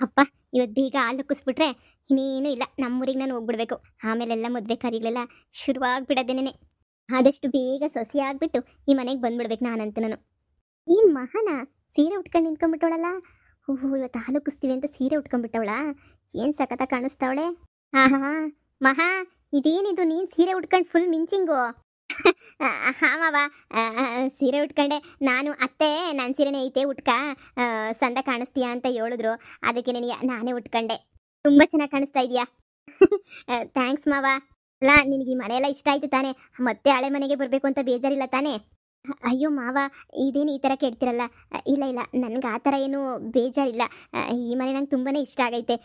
ಅಪ್ಪ, ಇವತ್ತು ಬೇಗ ಹಾಲು ಕುಸ್ಬಿಟ್ರೆ ಇನ್ನೇನು ಇಲ್ಲ, ನಮ್ಮೂರಿಗೆ ನಾನು ಹೋಗ್ಬಿಡ್ಬೇಕು. ಆಮೇಲೆಲ್ಲ ಮದುವೆ ಕಾರ್ಯಗಳೆಲ್ಲ ಶುರುವಾಗ್ಬಿಡೋದೇನೆ. ಆದಷ್ಟು ಬೇಗ ಸೊಸೆ ಆಗ್ಬಿಟ್ಟು ಈ ಮನೆಗೆ ಬಂದ್ಬಿಡ್ಬೇಕು ನಾನಂತ. ನಾನು ಏನು ಮಹಾನ ಸೀರೆ ಉಟ್ಕೊಂಡು ನಿಂತ್ಕೊಂಡ್ಬಿಟ್ಟವಳಲ್ಲ. ಓಹೋ, ಇವತ್ತು ಹಾಲು ಕುಸ್ತೀವಿ ಅಂತ ಸೀರೆ ಉಟ್ಕೊಂಡ್ಬಿಟ್ಟವಳ. ಏನು ಸಖತ್ತ ಕಾಣಿಸ್ತಾವಳೆ. ಆಹಾ ಮಹಾ, ಇದೇನಿದು ನೀನು ಸೀರೆ ಉಟ್ಕೊಂಡು ಫುಲ್ ಮಿಂಚಿಂಗು. ಹಾಂ ಮಾವ, ಸೀರೆ ಉಟ್ಕೊಂಡೆ ನಾನು. ಅತ್ತೆ ನನ್ನ ಸೀರೆನೇ ಐತೆ ಉಟ್ಕ, ಸಂದ ಕಾಣಿಸ್ತೀಯಾ ಅಂತ ಹೇಳಿದ್ರು. ಅದಕ್ಕೆ ನಾನೇ ಉಟ್ಕೊಂಡೆ. ತುಂಬ ಚೆನ್ನಾಗಿ ಕಾಣಿಸ್ತಾ ಇದೆಯಾ. ಥ್ಯಾಂಕ್ಸ್ ಮಾವ. ಅಲ್ಲ, ನಿನಗೆ ಈ ಮನೆಯೆಲ್ಲ ಇಷ್ಟ ಆಯ್ತು ತಾನೇ? ಮತ್ತೆ ಹಳೆ ಮನೆಗೆ ಬರಬೇಕು ಅಂತ ಬೇಜಾರಿಲ್ಲ ತಾನೇ? ಅಯ್ಯೋ ಮಾವ, ಇದೇನು ಈ ಥರ ಕೇಳ್ತಿರಲ್ಲ. ಇಲ್ಲ ಇಲ್ಲ, ನನಗೆ ಆ ಥರ ಏನೂ ಬೇಜಾರಿಲ್ಲ. ಈ ಮನೆ ನಂಗೆ ತುಂಬಾ ಇಷ್ಟ ಆಗೈತೆ.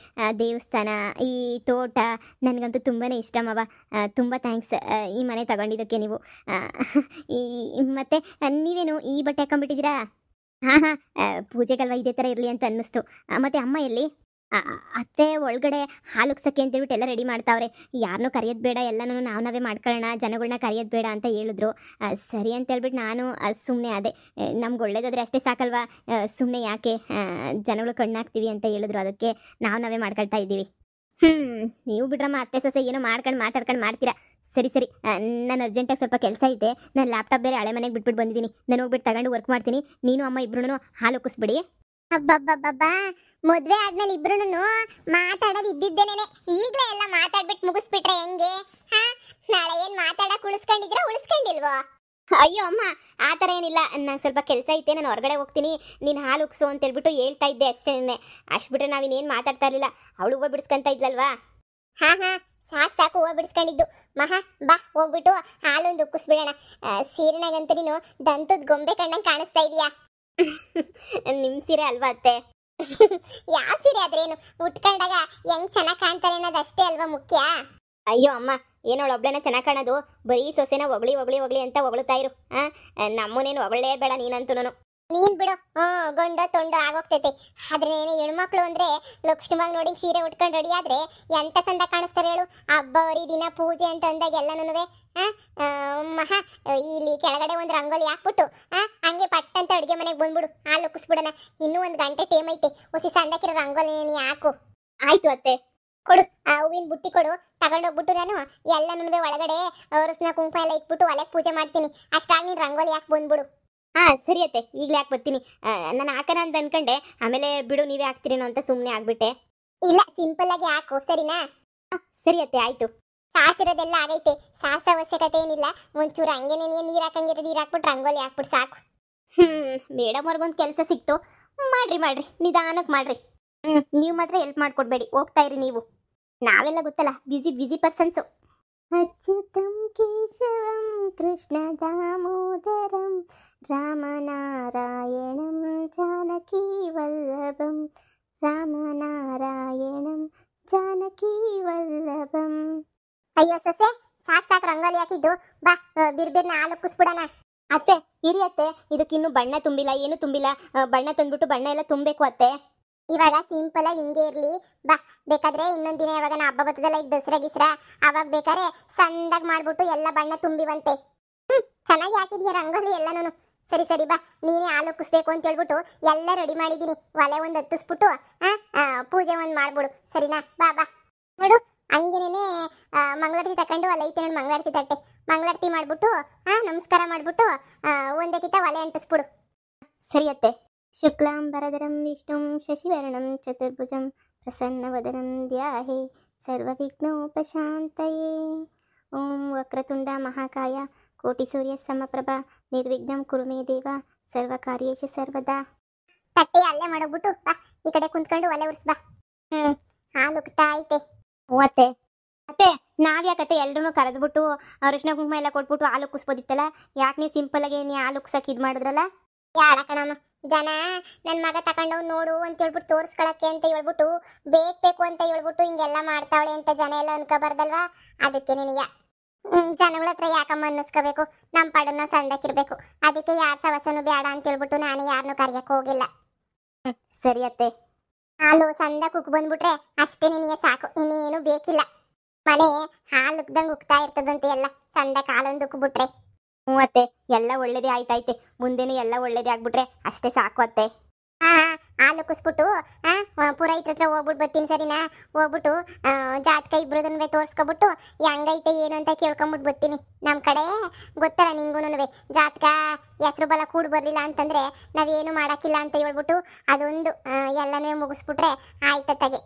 ದೇವಸ್ಥಾನ, ಈ ತೋಟ ನನಗಂತೂ ತುಂಬಾ ಇಷ್ಟ ಮಾವ. ತುಂಬ ಥ್ಯಾಂಕ್ಸ್ ಈ ಮನೆ ತಗೊಂಡಿದ್ದಕ್ಕೆ ನೀವು. ಮತ್ತು ನೀವೇನು ಈ ಬಟ್ಟೆ ಹಾಕೊಂಡ್ಬಿಟ್ಟಿದ್ದೀರಾ? ಹಾಂ ಹಾಂ, ಪೂಜೆಗಲ್ವ ಇದೇ ಥರ ಇರಲಿ ಅಂತ ಅನ್ನಿಸ್ತು. ಮತ್ತು ಅಮ್ಮ ಎಲ್ಲಿ? ಅತ್ತೆ ಒಳಗಡೆ ಹಾಲು ಉಕ್ಸಕ್ಕೆ ಅಂತೇಳ್ಬಿಟ್ಟು ಎಲ್ಲ ರೆಡಿ ಮಾಡ್ತಾವ್ರೆ. ಯಾರನ್ನೂ ಕರೆಯೋದು ಬೇಡ, ಎಲ್ಲನೂ ನಾವೇ ಮಾಡ್ಕೊಳ್ಳೋಣ, ಜನಗಳನ್ನ ಕರೆಯೋದು ಬೇಡ ಅಂತ ಹೇಳಿದ್ರು. ಸರಿ ಅಂತೇಳ್ಬಿಟ್ಟು ನಾನು ಸುಮ್ಮನೆ ಅದೇ, ನಮ್ಗೆ ಒಳ್ಳೇದಾದರೆ ಅಷ್ಟೇ ಸಾಕಲ್ವಾ, ಸುಮ್ಮನೆ ಯಾಕೆ ಜನಗಳು ಕಣ್ಣಾಗ್ತೀವಿ ಅಂತ ಹೇಳಿದ್ರು. ಅದಕ್ಕೆ ನಾವೇ ಮಾಡ್ಕೊಳ್ತಾ ಇದ್ದೀವಿ. ನೀವು ಬಿಡ್ರಮ್ಮ, ಅತ್ತೆ ಸೊಸೆ ಏನೋ ಮಾತಾಡ್ಕೊಂಡು ಮಾಡ್ತೀರಾ. ಸರಿ ಸರಿ, ನಾನು ಅರ್ಜೆಂಟಾಗಿ ಸ್ವಲ್ಪ ಕೆಲಸ ಐತೆ. ನಾನು ಲ್ಯಾಪ್ಟಾಪ್ ಬೇರೆ ಹಳೆ ಮನೆಗೆ ಬಿಟ್ಬಿಟ್ಟು ಬಂದಿದ್ದೀನಿ. ನಾನು ಹೋಗ್ಬಿಟ್ಟು ತಗೊಂಡು ವರ್ಕ್ ಮಾಡ್ತೀನಿ. ನೀನು ಅಮ್ಮ ಇಬ್ರು ಹಾಲು ಉಕ್ಕಿಸ್ಬಿಡಿ. ಅಬ್ಬಬ್ಬಬ್ಬಾ, ಮದ್ವೆ ಆದ್ಮೇಲೆ ಇಬ್ರು ಮಾತಾಡೋದು ಇದ್ದಿದ್ದೇನೆ. ಈಗ್ಲೇ ಎಲ್ಲ ಮಾತಾಡ್ಬಿಟ್ಟು ಮುಗಿಸ್ಬಿಟ್ರೆ ಹೆಂಗೆ? ನಾಳೆ ಏನ್ ಮಾತಾಡಕ್ ಉಳಿಸ್ಕೊಂಡಿಲ್ವೋ? ಅಯ್ಯೋ ಅಮ್ಮ, ಆ ಥರ ಏನಿಲ್ಲ. ನಂಗೆ ಸ್ವಲ್ಪ ಕೆಲಸ ಐತೆ, ನಾನು ಹೊರಗಡೆ ಹೋಗ್ತೀನಿ, ನೀನು ಹಾಲು ಉಕ್ಸು ಅಂತ ಹೇಳ್ಬಿಟ್ಟು ಹೇಳ್ತಾ ಇದ್ದೆ ಅಷ್ಟೇ. ಅಷ್ಟು ಬಿಟ್ರೆ ನಾವಿನ್ನೇನು ಮಾತಾಡ್ತಾ ಇರಲಿಲ್ಲ. ಅವಳು ಹೂವು ಬಿಡಿಸ್ಕೊಂತ ಇದ್ಲಲ್ವಾ. ಹಾ ಸಾಕು ಹೂವು ಬಿಡಿಸ್ಕೊಂಡಿದ್ದು. ಮಹಾ ಬಾ, ಹೋಗ್ಬಿಟ್ಟು ಹಾಲೊಂದು ಉಕ್ಕಿಸ್ಬಿಡೋಣ. ಸೀರೆನಾಗಂತೂ ನೀನು ದಂತದ ಗೊಂಬೆ ಕಂಡಂಗೆ ಕಾಣಿಸ್ತಾ ಇದೀಯಾ. ನಿಮ್ಮ ಸೀರೆ ಅಲ್ವಾ ಅತ್ತೆ? ಯಾವ ಸೀರೆ ಆದ್ರೇನು, ಉಟ್ಕೊಂಡಾಗ ಹೆಂಗ್ ಚೆನ್ನಾಗಿ ಕಾಣ್ತಾರೆ ಅನ್ನೋದು ಅಷ್ಟೇ ಅಲ್ವಾ ಮುಖ್ಯ. ಅಯ್ಯೋ ಅಮ್ಮ, ಏನೋಳು ಒಬ್ಳೇನ ಚೆನ್ನಾಗಿ ಕಾಣೋದು? ಬರೀ ಸೊಸೆನ ಹೊಗಳಿ ಅಂತ ಹೊಗಳ್ತಾ ಇರು. ನಮ್ಮನೇನು ಹೊಗಳೇ ಬೇಡ ನೀನಂತೂ. ನೀನ್ ಬಿಡು, ಗೊಂಡ ತೊಂಡು ಆಗೋಗ್ತೈತೆ. ಆದ್ರೆ ಹೆಣ್ಮಕ್ಳು ಅಂದ್ರೆ ಲಕ್ಷ್ಮವಾಗಿ ನೋಡಿ ಸೀರೆ ಉಟ್ಕೊಂಡು ರೆಡಿ ಆದ್ರೆ ಎಂತ ಚಂದ ಕಾಣಿಸ್ತಾರೆ ಹೇಳು. ಹಬ್ಬ ದಿನ ಪೂಜೆ ಅಂತ ಅಂದಾಗ ಎಲ್ಲನೂ ಮಹಾ ಇಲ್ಲಿ ಕೆಳಗಡೆ ಒಂದು ರಂಗೋಲಿ ಹಾಕ್ಬಿಟ್ಟು ಹಂಗೆ ಪಟ್ ಅಂತ ಅಡುಗೆ ಮನೆಗೆ ಬಂದ್ಬಿಡು, ಹಾಲು ಉಕ್ಕಿಸ್ಬಿಡೋಣ. ಇನ್ನೂ 1 ಗಂಟೆ ಟೈಮ್ ಐತೆ. ಹೊಸಿ ಸಂದಕ್ಕಿರೋ ರಂಗೋಲಿ ಹಾಕು. ಆಯ್ತು ಅತ್ತೆ. ಕೊಡು, ಆ ಹೂವಿನ ಬುಟ್ಟಿ ಕೊಡು, ತಗೊಂಡೋಗ್ಬಿಟ್ಟು ನಾನು ಎಲ್ಲನೂ ಒಳಗಡೆ ಅರಸಿನ ಕುಂಕುಮ ಎಲ್ಲ ಇಟ್ಬಿಟ್ಟು ಒಳಗೆ ಪೂಜೆ ಮಾಡ್ತೀನಿ. ಅಷ್ಟಾಗಿ ನೀನು ರಂಗೋಲಿ ಹಾಕಿ ಬಂದ್ಬಿಡು. ಸರಿ ಅತ್ತೆ, ಈಗಲೇ ಹಾಕಿ ಬರ್ತೀನಿ. ನಾನು ಹಾಕೋಣ ಅಂತ ಅನ್ಕೊಂಡೆ, ಆಮೇಲೆ ಬಿಡು ನೀವೇ ಹಾಕ್ತೀರೇನೋ ಅಂತ ಸುಮ್ಮನೆ ಆಗ್ಬಿಟ್ಟೆ. ಇಲ್ಲ, ಸಿಂಪಲ್ ಆಗಿ ಹಾಕು, ಸರಿನಾ? ಸರಿ ಅತ್ತೆ, ಆಯ್ತು. ಸಾಸಿರೋದೆಲ್ಲ ಆಗೈತೆ, ಸಾಸ ಅವಶ್ಯಕತೆ ಏನಿಲ್ಲ. ಒಂಚೂರು ಹಂಗೇನೆ ನೀರು ಹಾಕಂಗಿರೋ ನೀರು ಹಾಕ್ಬಿಟ್ಟು ರಂಗೋಲಿ ಹಾಕ್ಬಿಟ್ಟು ಸಾಕು. ಮೇಡಮ್ ಅವ್ರಿಗೊಂದು ಕೆಲಸ ಸಿಕ್ತು. ಮಾಡ್ರಿ ನಿಧಾನಕ್ಕೆ ಮಾಡ್ರಿ. ನೀವು ಮಾತ್ರ ಹೆಲ್ಪ್ ಮಾಡ್ಕೊಡ್ಬೇಡಿ, ಹೋಗ್ತಾ ಇರಿ ನೀವು. ನಾವೆಲ್ಲ ಗೊತ್ತಲ್ಲ, ಬಿಸಿ ಪರ್ಸನ್ಸು. ಅಚ್ಯುತಂ ಕೇಶವಂ ಕೃಷ್ಣ ದಾಮೋದರಂ ರಾಮನಾರಾಯಣಂ ಜಾನಕಿ ವಲ್ಲಭಂ ರಾಮನಾರಾಯಣಂ ಜಾನಕಿ ವಲ್ಲಭಂ. ಅಯ್ಯೋ ಸೊಸೆ, ಸಾಕು ರಂಗೋಲಿ ಹಾಕಿದ್ದು. ಬಾ, ಬಿರ್ಬಿರ್ನ ಹಾಲು ಕುಸ್ಬಿಡೋಣ. ಅತ್ತೆ ಇರಿ ಅತ್ತೆ, ಇದಕ್ಕಿನ್ನೂ ಬಣ್ಣ ತುಂಬಿಲ್ಲ, ಏನು ತುಂಬಿಲ್ಲ. ಬಣ್ಣ ತಂದ್ಬಿಟ್ಟು ಬಣ್ಣ ಎಲ್ಲ ತುಂಬಬೇಕು ಅತ್ತೆ. ಇವಾಗ ಸಿಂಪಲ್ ಆಗಿ ಹಿಂಗೆ ಇರ್ಲಿ. ಬಾ, ಬೇಕಾದ್ರೆ ಇನ್ನೊಂದ್ ದಿನ ಯಾವಾಗ ಹಬ್ಬ ಬರ್ತದಲ್ಲ, ಈಗ ದಸರಾ ಗಿಸ್ರಾ, ಅವಾಗ ಬೇಕಾದ್ರೆ ಸಂದಾಗ್ ಮಾಡ್ಬಿಟ್ಟು ಎಲ್ಲ ಬಣ್ಣ ತುಂಬಿವಂತೆ. ಚೆನ್ನಾಗಿ ಹಾಕಿದ್ಯಾ ರಂಗೋಲಿ ಎಲ್ಲನೂ. ಸರಿ ಬಾ, ನೀನೇ ಹಾಲು ಉಕ್ಕಿಸ್ಬೇಕು ಅಂತ ಹೇಳ್ಬಿಟ್ಟು ಎಲ್ಲ ರೆಡಿ ಮಾಡಿದೀನಿ. ಒಲೆ ಒಂದು ಹತ್ತಿಸ್ಬಿಟ್ಟು ಪೂಜೆ ಒಂದು ಮಾಡ್ಬಿಡು, ಸರಿನಾ? ಬಾ ನೋಡು, ಹಂಗೇನೆ ಮಂಗಳಾರತಿ ತಕೊಂಡು ಅಲ್ಲಿ ಐತೆ ನೋಡಿ ಮಂಗಳಾರತಿ ತಟ್ಟೆ. ಮಂಗಳಾರತಿ ಮಾಡ್ಬಿಟ್ಟು ನಮಸ್ಕಾರ ಮಾಡ್ಬಿಟ್ಟು ಒಂದೇ ಕಿತ್ತ ಒಲೆ ಅಂಟಿಸ್ಬಿಡು. ಸರಿ ಅತ್ತೆ. ಶುಕ್ಲಾಂಬರಧರಂ ವಿಷ್ಣುಂ ಶಶಿವರ್ಣಂ ಚತುರ್ಭುಜಂ ಪ್ರಸನ್ನವದನಂ ಧ್ಯಾಯೇ ಸರ್ವವಿಘ್ನೋಪಶಾಂತಯೇ. ಓಂ ವಕ್ರತುಂಡ ಮಹಾಕಾಯ ಕೋಟಿ ಸೂರ್ಯ ಸಮಪ್ರಭಾ ನಿರ್ವಿಘ್ನಂ ಕುರು ಮೇ ದೇವ ಸರ್ವಕಾರ್ಯೇಷು ಸರ್ವದಾ. ತಟ್ಟೆ ಅಲ್ಲೇ ಮಾಡೋಗ್ಬಿಟ್ಟು ಬಾ, ಈ ಕಡೆ ಕುಂತ್ಕೊಂಡು ಒಲೆ ಉರ್ಸ್ ಬಾ. ಹಾಲು ಉಕ್ತಾ ಐತೆ. ಅತ್ತೆ ನಾವ್ಯಾಕತ್ತೆ ಎಲ್ರೂ ಕರೆದ್ಬಿಟ್ಟು ಅರಿಶಿನ ಕುಂಕುಮ ಎಲ್ಲ ಕೊಟ್ಬಿಟ್ಟು ಹಾಲು ಉಕ್ಕಿಸ್ಬೋದಿತ್ತಲ್ಲ? ಯಾಕೆ ನೀವು ಸಿಂಪಲ್ ಆಗಿ ನೀ ಹಾಲು ಉಕ್ಸಕ್ಕೆ ಇದು ಮಾಡಿದ್ರಲ್ಲ? ಯಾರ ಕಣಮ್ಮ, ಜನ ನನ್ನ ಮಗ ತಗೊಂಡವ್ ನೋಡು ಅಂತ ಹೇಳ್ಬಿಟ್ಟು ತೋರ್ಸ್ಕೊಳಕ್ಕೆ ಅಂತ ಹೇಳ್ಬಿಟ್ಟು ಬೇಕು ಅಂತ ಹೇಳ್ಬಿಟ್ಟು ಹಿಂಗೆಲ್ಲ ಮಾಡ್ತಾವಳೆ ಅಂತ ಜನ ಎಲ್ಲ ಅನ್ಕೋಬಾರ್ದಲ್ವಾ? ಅದಕ್ಕೆ ನಿನಗ ಜನಗಳ ಹತ್ರ ಯಾಕಮ್ಮ ಅನ್ನಿಸ್ಕೋಬೇಕು, ನಮ್ಮ ಪಾಡನ್ನ ಸಂದಕ್ಕಿರ್ಬೇಕು. ಅದಕ್ಕೆ ಯಾರ ಸವಸನು ಬೇಡ ಅಂತ ಹೇಳ್ಬಿಟ್ಟು ನಾನು ಯಾರನ್ನೂ ಕರೆಯಕ್ಕೆ ಹೋಗಿಲ್ಲ. ಸರಿ ಅತ್ತೆ. ಹಾಲು ಸಂದಕ್ಕೆ ಉಕ್ ಬಂದ್ಬಿಟ್ರೆ ಅಷ್ಟೇ ನಿನಗೆ ಸಾಕು, ಇನ್ನೇನು ಬೇಕಿಲ್ಲ. ಮನೆ ಹಾಲು ಉಕ್ದಂಗೆ ಉಕ್ತಾ ಇರ್ತದಂತೆ ಎಲ್ಲ, ಸಂದಕ್ಕೆ ಹಾಲೊಂದು ಉಕ್ಬಿಟ್ರೆ. ಅತ್ತೆ, ಎಲ್ಲ ಒಳ್ಳೇದೇ ಆಯ್ತೈತೆ. ಮುಂದೆನೂ ಎಲ್ಲ ಒಳ್ಳೇದೇ ಆಗ್ಬಿಟ್ರೆ ಅಷ್ಟೇ ಸಾಕು ಅತ್ತೆ. ಹಾಲು ಹಾಲಕ್ಕಿಸ್ಬಿಟ್ಟು ಪುರೋಹಿತ್ರ ಹತ್ರ ಹೋಗ್ಬಿಟ್ಟು ಬರ್ತೀನಿ ಸರಿನಾ. ಹೋಗ್ಬಿಟ್ಟು ಜಾತಕ ಇಬ್ರದನ್ವೇ ತೋರ್ಸ್ಕೊಬಿಟ್ಟು ಹೆಂಗೈತೆ ಏನು ಅಂತ ಕೇಳ್ಕೊಂಬಿಟ್ಟು ಬರ್ತೀನಿ. ನಮ್ಮ ಕಡೆ ಗೊತ್ತಲ್ಲ ನಿಂಗೂನುವೆ, ಜಾತಕ ಹೆಸ್ರು ಬಲ ಕೂಡ್ ಬರ್ಲಿಲ್ಲ ಅಂತಂದ್ರೆ ನಾವೇನು ಮಾಡಕ್ಕಿಲ್ಲ ಅಂತ ಹೇಳ್ಬಿಟ್ಟು ಅದೊಂದು ಎಲ್ಲನೂ ಮುಗಿಸ್ಬಿಟ್ರೆ ಆಯ್ತತ್ತಾಗೆ.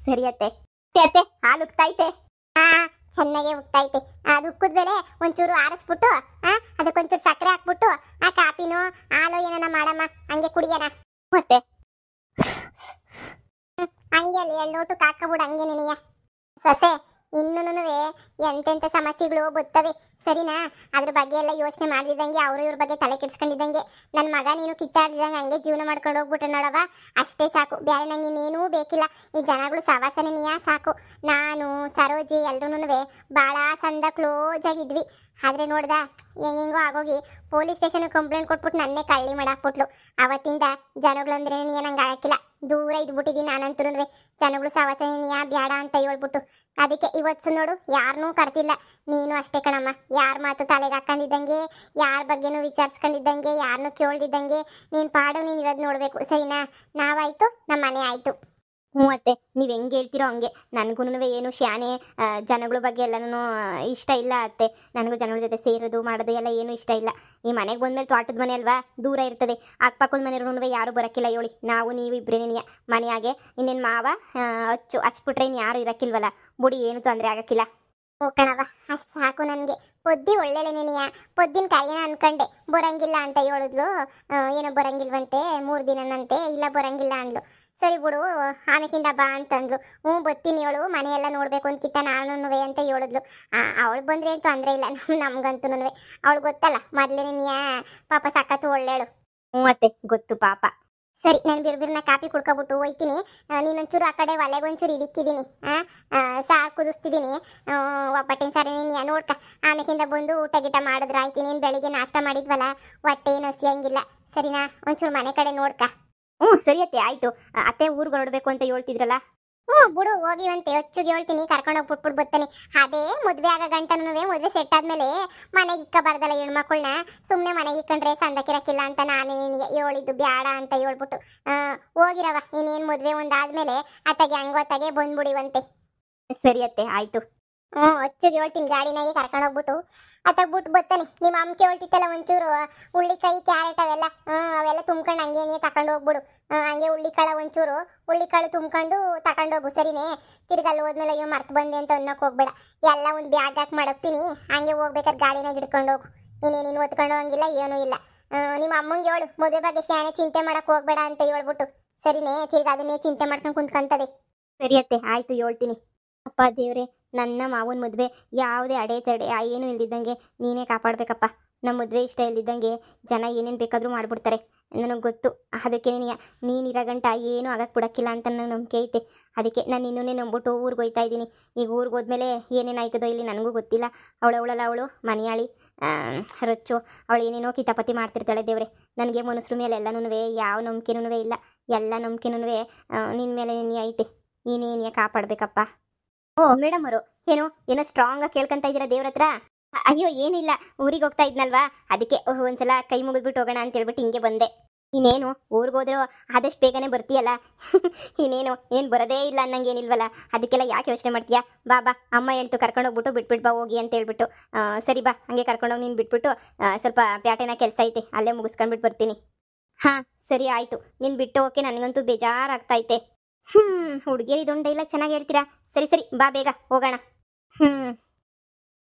ಸರಿ ಅತ್ತೆ. ಅತ್ತೆ ಹಾಲು ಉಕ್ತೈತೆ? ಚೆನ್ನಾಗೆ ಉಕ್ತೈತೆ. ಅದು ಉಕ್ಕದ್ಮೇಲೆ ಒಂಚೂರು ಆರಿಸ್ಬಿಟ್ಟು ಅದಕ್ಕೊಂಚೂರು ಸಕ್ಕರೆ ಹಾಕ್ಬಿಟ್ಟು ಆ ಕಾಪಿನೋ ಹಾಲು ಏನಾನ ಮಾಡಮ್ಮ, ಹಂಗೆ ಕುಡಿಯೋಣ. ಮತ್ತೆ ಹಂಗೆ ಅಲ್ಲಿ 2 ಲೋಟಕ್ಕೆ ಹಾಕಬಿಡು ಹಂಗೆ ನಿನಗೆ. ಸೊಸೆ ಇನ್ನೂನುವೆ ಎಂತೆಂಥ ಸಮಸ್ಯೆಗಳು ಬರ್ತವೆ ಸರಿನಾ. ಅದ್ರ ಬಗ್ಗೆ ಎಲ್ಲ ಯೋಚನೆ ಮಾಡಿದಂಗೆ ಅವರು ಇವ್ರ ಬಗ್ಗೆ ತಲೆ ಕೆಡ್ಸ್ಕೊಂಡಿದ್ದಂಗೆ ನನ್ನ ಮಗ ನೀನು ಕಿತ್ತಾಡ್ದಿದಂಗೆ ಹಂಗೆ ಜೀವನ ಮಾಡ್ಕೊಂಡು ಹೋಗ್ಬಿಟ್ಟು ನೋಡವ, ಅಷ್ಟೇ ಸಾಕು. ಬೇರೆ ನಂಗೆ ಇನ್ನೇನೂ ಬೇಕಿಲ್ಲ. ಈ ಜನಗಳು ಸವಾಸನೆ ನೀಯಾ ಸಾಕು. ನಾನು ಸರೋಜಿ ಎಲ್ರೂ ಭಾಳ ಸಂದ ಕ್ಲೋಸ್ ಆಗಿದ್ವಿ. ಆದರೆ ನೋಡ್ದ ಹೆಂಗೆಂಗೋ ಆಗೋಗಿ ಪೊಲೀಸ್ ಸ್ಟೇಷನ್ ಕಂಪ್ಲೇಂಟ್ ಕೊಟ್ಬಿಟ್ಟು ನನ್ನೇ ಕಳ್ಳಿ ಮಾಡಾಕ್ಬಿಟ್ಲು. ಅವತ್ತಿಂದ ಜನಗಳಂದ್ರೆ ನಂಗೆ ಆಗಕ್ಕಿಲ್ಲ, ದೂರ ಇದ್ಬಿಟ್ಟಿದ್ದೀನಿ ನಾನಂತೂ. ಜನಗಳು ಸವಾಸನೆ ನೀಯಾ ಬ್ಯಾಡ ಅಂತ ಹೇಳ್ಬಿಟ್ಟು ಅದಕ್ಕೆ ಇವತ್ತು ನೋಡು ಯಾರನ್ನೂ ಕರ್ತಿಲ್ಲ. ನೀನು ಅಷ್ಟೇ ಕಣಮ್ಮ, ಯಾರ ಮಾತು ತಲೆಗೆ ಹಾಕೊಂಡಿದ್ದಂಗೆ, ಯಾರ ಬಗ್ಗೆನೂ ವಿಚಾರಿಸ್ಕೊಂಡಿದ್ದಂಗೆ, ಯಾರನ್ನೂ ಕೇಳ್ದಿದ್ದಂಗೆ ನೀನು ಪಾಡು ನೀನು ಇರೋದು ನೋಡಬೇಕು ಸರಿನಾ. ನಾವಾಯ್ತು ನಮ್ಮ ಮನೆ ಆಯಿತು. ಹ್ಞೂ ಅತ್ತೆ, ನೀವು ಹೆಂಗೆ ಹೇಳ್ತೀರೋ ಹಂಗೆ. ನನಗೂ ಏನು ಶಾನೆ ಜನಗಳ ಬಗ್ಗೆ ಎಲ್ಲನೂ ಇಷ್ಟ ಇಲ್ಲ ಅತ್ತೆ. ನನಗೂ ಜನಗಳ ಜೊತೆ ಸೇರೋದು ಮಾಡೋದು ಎಲ್ಲ ಏನೂ ಇಷ್ಟ ಇಲ್ಲ. ಈ ಮನೆಗೆ ಬಂದಮೇಲೆ ತೋಟದ ಮನೆ ಅಲ್ವಾ, ದೂರ ಇರ್ತದೆ. ಅಕ್ಕಪಕ್ಕದ ಮನೆಯವ್ರೂ ಯಾರೂ ಬರೋಕ್ಕಿಲ್ಲ ಹೇಳಿ. ನಾವು ನೀವು ಇಬ್ಬರೇನೇ ಮನೆಯಾಗೆ. ಇನ್ನೇನು ಮಾವ ಹಚ್ಬಿಟ್ರೆ ಇನ್ನು ಯಾರು ಇರೋಕ್ಕಿಲ್ವಲ್ಲ, ಬುಡಿ ಏನು ತೊಂದರೆ ಆಗೋಕ್ಕಿಲ್ಲ. ಓ ಕಣವ ಅಷ್ಟು ಸಾಕು ನನಗೆ. ಪೊದ್ದಿ ಒಳ್ಳೆಳೆನೆಯ ಪೊದ್ದಿನ ಕಾಯಿನ ಅನ್ಕೊಂಡೆ ಬರಂಗಿಲ್ಲ ಅಂತ ಹೇಳಿದ್ಲು. ಏನೋ ಬರಂಗಿಲ್ವಂತೆ 3 ದಿನನಂತೆ, ಇಲ್ಲ ಬರಂಗಿಲ್ಲ ಅಂದ್ಲು. ಸರಿ ಬಿಡು ಆಮೇಕಿಂದ ಬಾ ಅಂತಂದ್ಲು. ಬರ್ತೀನಿ ಹೇಳು, ಮನೆಯೆಲ್ಲ ನೋಡ್ಬೇಕು ಅಂತಿತ್ತ ನಾನುನುವೆ ಅಂತ ಹೇಳಿದ್ಲು. ಅವಳು ಬಂದ್ರೆ ಏನು ತೊಂದರೆ ಇಲ್ಲ, ನಮ್ಗಂತೂ ಅವಳು ಗೊತ್ತಲ್ಲ ಮೊದಲೇ ನೀ ಪಾಪ ಸಖತ್ತು ಒಳ್ಳೆಳು. ಹ್ಞೂ ಅತ್ತೆ ಗೊತ್ತು ಪಾಪ. ಸರಿ ನಾನು ಬಿರ್ಬಿರ್ನ ಕಾಪಿ ಕುಡ್ಕೊಬಿಟ್ಟು ಹೋಯ್ತೀನಿ. ನೀನೊಂಚೂರು ಆ ಕಡೆ ಒಲೆಗೊಂಚೂರು ಇದಿಕ್ಕಿದ್ದೀನಿ, ಸಾರು ಕುದಿಸ್ತಿದ್ದೀನಿ. ಒಬ್ಬಟ್ಟಿನ ಸಾರಿ ನೀನು ನೋಡ್ಕ. ಆಮೇಕಿಂದ ಬಂದು ಊಟ ಗೀಟ ಮಾಡಿದ್ರೆ ಆಯ್ತು. ನೀನು ಬೆಳಿಗ್ಗೆ ನಾಷ್ಟ ಮಾಡಿದ್ವಲ್ಲ, ಹೊಟ್ಟೆ ಏನು ಹಸಿಯಂಗಿಲ್ಲ ಸರಿನಾ. ಒಂಚೂರು ಮನೆ ಕಡೆ ನೋಡ್ಕ. ಸರಿ ಅತ್ತೆ ಆಯಿತು. ಅತ್ತೆ ಊರಿಗೆ ಹೊರಡಬೇಕು ಅಂತ ಹೇಳ್ತಿದ್ರಲ್ಲ. ಬಿಡು ಹೋಗಿವಂತೆ, ಹೆಚ್ಚಿಗೆ ಹೇಳ್ತೀನಿ, ಕರ್ಕೊಂಡೋಗಿ ಬಿಟ್ಬಿಟ್ಟು ಬರ್ತಾನೆ. ಅದೇ ಮದುವೆ ಆಗ ಗಂಟನೂ ಮದುವೆ ಸೆಟ್ ಆದ್ಮೇಲೆ ಮನೆಗೆ ಇಕ್ಕಬಾರ್ದಲ್ಲ ಹೆಣ್ಮಕ್ಳನ್ನ. ಸುಮ್ಮನೆ ಮನೆಗೆ ಇಕ್ಕಂಡ್ರೆ ಸಂದಕ್ಕಿರಕ್ಕಿಲ್ಲ ಅಂತ ನಾನು ನಿನಗೆ ಹೇಳಿದ್ದು, ಬ್ಯಾಡ ಅಂತ ಹೇಳ್ಬಿಟ್ಟು. ಹೋಗಿರವ ಇನ್ನೇನು ಮದುವೆ ಒಂದಾದ್ಮೇಲೆ ಅತ್ತಗೆ ಹಂಗೋತ್ತಾಗೆ ಬಂದ್ಬಿಡಿವಂತೆ. ಸರಿ ಅತ್ತೆ ಆಯಿತು. ಹೆಚ್ಚಿಗೆ ಹೇಳ್ತೀನಿ, ಗಾಡಿನಾಗೆ ಕರ್ಕೊಂಡೋಗ್ಬಿಟ್ಟು ಅತ್ತಾಗ ಬಿಟ್ಟು ಬರ್ತಾನೆ. ನಿಮ್ಮ ಅಮ್ಮಕ್ಕೆ ಹೇಳ್ತಿತ್ತಲ್ಲ ಒಂಚೂರು ಹುಳ್ಳಿಕಾಯಿ ಕ್ಯಾರೆಟ್ ಅವೆಲ್ಲ ತುಂಬ್ಕೊಂಡು ಹಂಗೇನೇ ತಗೊಂಡು ಹೋಗ್ಬಿಡು. ಹಂಗೆ ಹುಳ್ಳಿಕಾಳ ಒಂಚೂರು ಹುಳ್ಳಿಕಾಳು ತುಂಬ್ಕೊಂಡು ತಗೊಂಡೋಗು ಸರಿನೇ. ತಿರ್ಗಲ್ಲಿ ಹೋದ್ಮೇಲೆ ಅಯ್ಯೋ ಮರ್ತು ಬಂದೆ ಅಂತ ಅನ್ನೋಕೆ ಹೋಗ್ಬೇಡ. ಎಲ್ಲ ಒಂದು ಬ್ಯಾಗ್ ಹಾಕಿ ಮಾಡೋಗ್ತೀನಿ, ಹಂಗೆ ಹೋಗ್ಬೇಕಾದ್ರೆ ಗಾಡಿನಾಗ ಹಿಡ್ಕೊಂಡು ಹೋಗು. ನೀನು ಒತ್ಕೊಂಡು ಹೋಗಂಗಿಲ್ಲ ಏನೂ ಇಲ್ಲ. ನಿಮ್ಮ ಅಮ್ಮಂಗೆ ಹೇಳು ಮದುವೆ ಬಗ್ಗೆ ಶಾನೆ ಚಿಂತೆ ಮಾಡಕ್ಕೆ ಹೋಗ್ಬೇಡ ಅಂತ ಹೇಳ್ಬಿಟ್ಟು ಸರಿನೇ. ತಿರ್ಗ ಅದನ್ನೇ ಚಿಂತೆ ಮಾಡ್ಕೊಂಡು ಕುಂತ್ಕೊಂತದೆ. ಸರಿ ಅತ್ತೆ ಆಯಿತು ಹೇಳ್ತೀನಿ. ಅಪ್ಪ ದೇವ್ರೆ, ನನ್ನ ಮಾವನ ಮದುವೆ ಯಾವುದೇ ಅಡೆತಡೆ ಏನೂ ಇಲ್ದಿದ್ದಂಗೆ ನೀನೇ ಕಾಪಾಡಬೇಕಪ್ಪ. ನಮ್ಮ ಮದುವೆ ಇಷ್ಟ ಇಲ್ದಿದ್ದಂಗೆ ಜನ ಏನೇನು ಬೇಕಾದರೂ ಮಾಡಿಬಿಡ್ತಾರೆ, ನನಗೆ ಗೊತ್ತು. ಅದಕ್ಕೆ ನೀನಿರೋ ಗಂಟ ಏನೂ ಆಗಕ್ಕೆ ಬಿಡೋಕ್ಕಿಲ್ಲ ಅಂತ ನನಗೆ ನಂಬಿಕೆ ಐತೆ. ಅದಕ್ಕೆ ನಾನು ಇನ್ನೂ ನಂಬಿಟ್ಟು ಊರಿಗೆ ಹೋಗ್ತಾ ಇದ್ದೀನಿ. ಈಗ ಊರಿಗೆ ಹೋದ್ಮೇಲೆ ಏನೇನಾಯ್ತದೋ ಇಲ್ಲಿ ನನಗೂ ಗೊತ್ತಿಲ್ಲ. ಅವಳು ಮನೆಯಾಳಿ ರೊಚ್ಚು ಅವಳು ಏನೇನೋ ಕಿತಾಪತಿ ಮಾಡ್ತಿರ್ತಾಳೆ. ದೇವ್ರೆ, ನನಗೆ ಮನುಷ್ಯರ ಮೇಲೆ ಎಲ್ಲನೂ ಯಾವ ನಂಬಿಕೆನೂ ಇಲ್ಲ. ಎಲ್ಲ ನಂಬಿಕೆನೂ ನಿನ್ನ ಮೇಲೆ ನೀ ಐತೆ. ನೀನೇ ಕಾಪಾಡಬೇಕಪ್ಪ. ಓ ಮೇಡಮ್ ಅವರು ಏನೋ ಸ್ಟ್ರಾಂಗಾಗಿ ಕೇಳ್ಕೊಂತ ಇದ್ದೀರಾ ದೇವ್ರ ಹತ್ರ? ಅಯ್ಯೋ ಏನಿಲ್ಲ, ಊರಿಗೆ ಹೋಗ್ತಾ ಇದ್ನಲ್ವಾ, ಅದಕ್ಕೆ ಒಂದ್ಸಲ ಕೈ ಮುಗಿದ್ಬಿಟ್ಟು ಹೋಗೋಣ ಅಂತ ಹೇಳ್ಬಿಟ್ಟು ಹಿಂಗೆ ಬಂದೆ. ಇನ್ನೇನು ಊರಿಗೆ ಹೋದ್ರೂ ಆದಷ್ಟು ಬೇಗನೆ ಬರ್ತೀಯಲ್ಲ. ಇನ್ನೇನು ಏನು ಬರೋದೇ ಇಲ್ಲ ಅನ್ನಂಗೆ ಏನಿಲ್ವಲ್ಲ, ಅದಕ್ಕೆಲ್ಲ ಯಾಕೆ ಯೋಚನೆ ಮಾಡ್ತೀಯಾ? ಬಾ ಅಮ್ಮ ಹೇಳ್ತು ಕರ್ಕೊಂಡೋಗ್ಬಿಟ್ಟು ಬಿಟ್ಬಿಟ್ಟು ಬಾ ಹೋಗಿ ಅಂತ ಹೇಳ್ಬಿಟ್ಟು. ಸರಿ ಬಾ, ಹಂಗೆ ಕರ್ಕೊಂಡೋಗಿ ನೀನು ಬಿಟ್ಬಿಟ್ಟು ಸ್ವಲ್ಪ ಪ್ಯಾಟೆನ ಕೆಲಸ ಐತೆ ಅಲ್ಲೇ ಮುಗಿಸ್ಕೊಂಡ್ಬಿಟ್ಟು ಬರ್ತೀನಿ. ಹಾಂ ಸರಿ ಆಯಿತು. ನೀನು ಬಿಟ್ಟು ಹೋಗೋಕ್ಕೆ ನನಗಂತೂ ಬೇಜಾರಾಗ್ತೈತೆ. ಹುಡುಗಿಯರಿ ಇದೊಂದು ಡೈಲಾಗ್ ಚೆನ್ನಾಗಿ ಹೇಳ್ತೀರಾ. ಸರಿ ಬಾ ಬೇಗ ಹೋಗೋಣ.